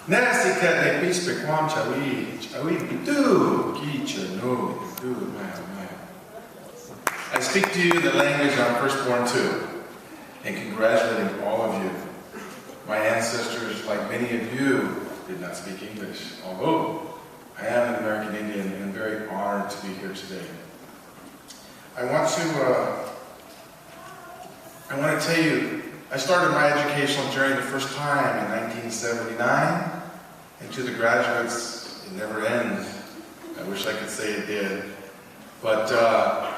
Nasi kat ne pis pe kwam chawi do kicha no do man. I speak to you the language I'm firstborn to, and congratulating all of you. My ancestors, like many of you, did not speak English, although I am an American Indian and very honored to be here today. I want to tell you, I started my educational journey the first time in 1979, and to the graduates, it never ends. I wish I could say it did. But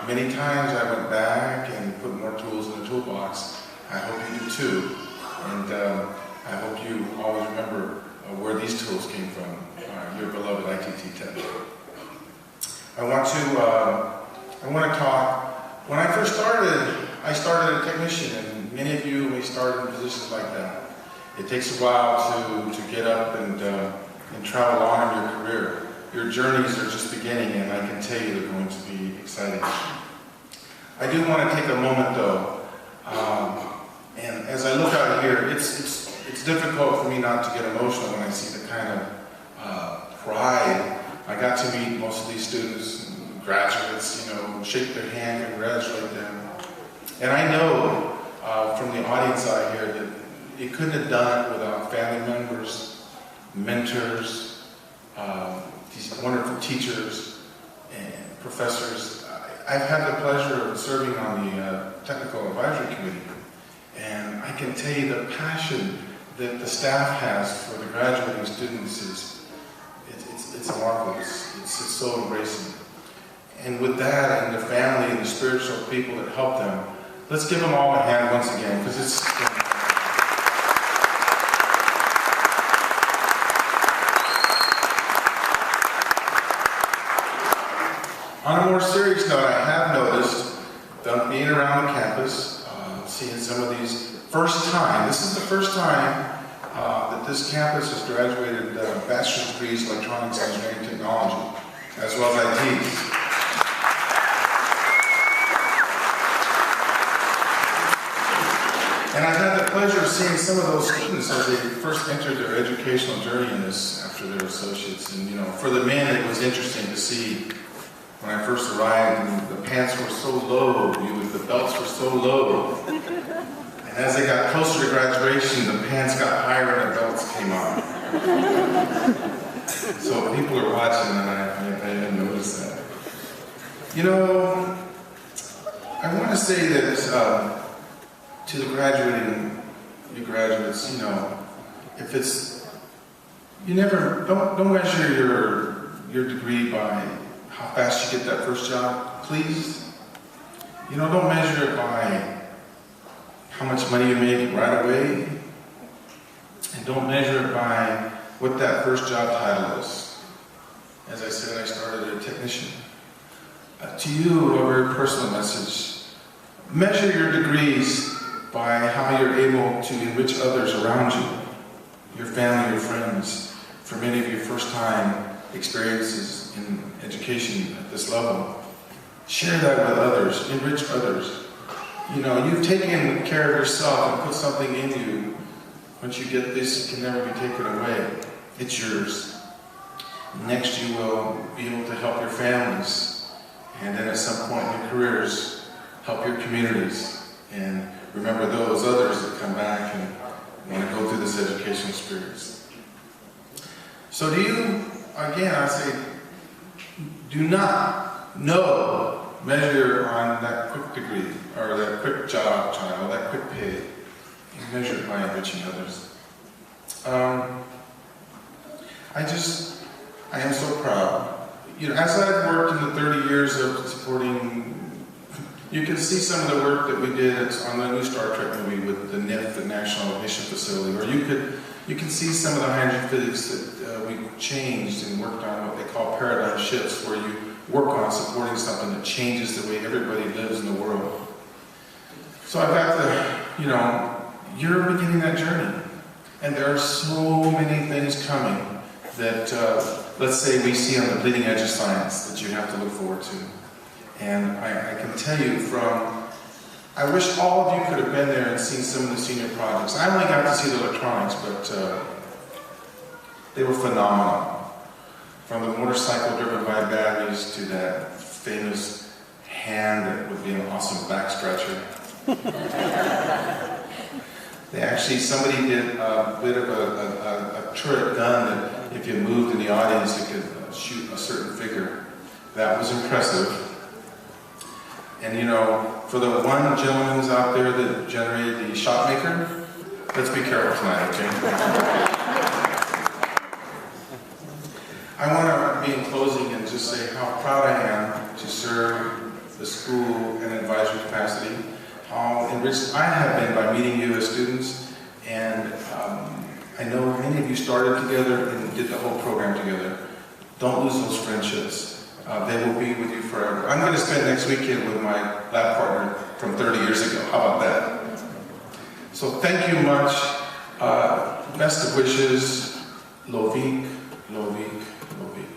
many times I went back and put more tools in the toolbox. I hope you do too. And I hope you always remember where these tools came from, your beloved ITT tech. I want to talk. When I first started, I started a technician, and many of you may start in positions like that. It takes a while to get up and travel on in your career. Your journeys are just beginning, and I can tell you they're going to be exciting. I do want to take a moment, though, and as I look out here, it's difficult for me not to get emotional when I see the kind of pride. I got to meet most of these students and graduates, shake their hand, congratulate them. And I know from the audience out here that you couldn't have done it without family members, mentors, these wonderful teachers and professors. I've had the pleasure of serving on the Technical Advisory Committee, and I can tell you the passion that the staff has for the graduating students it's marvelous. It's so embracing. And with that, and the family and the spiritual people that help them, let's give them all a hand once again, because it's... On a more serious note, I have noticed, being around the campus, seeing some of these first time, this is the first time that this campus has graduated bachelor's degrees in electronics, engineering, technology, as well as ITs. And I've had the pleasure of seeing some of those students as they first entered their educational journey in this after their associates. And for the men, it was interesting to see when I first arrived, and the pants were so low, the belts were so low. And as they got closer to graduation, the pants got higher and the belts came on. So people are watching, and I didn't notice that. I want to say that to the graduating, you graduates, if it's, don't measure your degree by how fast you get that first job, please. Don't measure it by how much money you make right away. And don't measure it by what that first job title is. As I said, I started as a technician. To you, a very personal message. Measure your degrees by how you're able to enrich others around you, your family, your friends. For many of you, first time experiences in education at this level. Share that with others, enrich others. You've taken care of yourself and put something in you. Once you get this, it can never be taken away. It's yours. Next, you will be able to help your families. And then at some point in your careers, help your communities. And remember those others that come back and want to go through this educational experience. So again, I say, do not measure on that quick degree or that quick job title, that quick pay. You measure it by enriching others. I am so proud. As I've worked in the 30 years of supporting, you can see some of the work that we did on the new Star Trek movie with the NIF, the National Mission Facility, where you can see some of the hydrophysics that we changed and worked on what they call paradigm shifts, where you work on supporting something that changes the way everybody lives in the world. So I've got you're beginning that journey. And there are so many things coming that, let's say, we see on the bleeding edge of science that you have to look forward to. And I can tell you I wish all of you could have been there and seen some of the senior projects. I only got to see the electronics, but They were phenomenal. From the motorcycle driven by batteries to that famous hand that would be an awesome back stretcher. They actually, somebody did a bit of a turret gun that if you moved in the audience, it could shoot a certain figure. That was impressive. And you know, for the one gentleman who's out there that generated the shot maker, let's be careful tonight, okay? I want to be in closing and just say how proud I am to serve the school in an advisory capacity, how enriched I have been by meeting you as students, and I know many of you started together and did the whole program together. Don't lose those friendships. They will be with you forever. I'm going to spend next weekend with my lab partner from 30 years ago. How about that? So thank you much. Best of wishes. Lovik, Lovik, Lovik.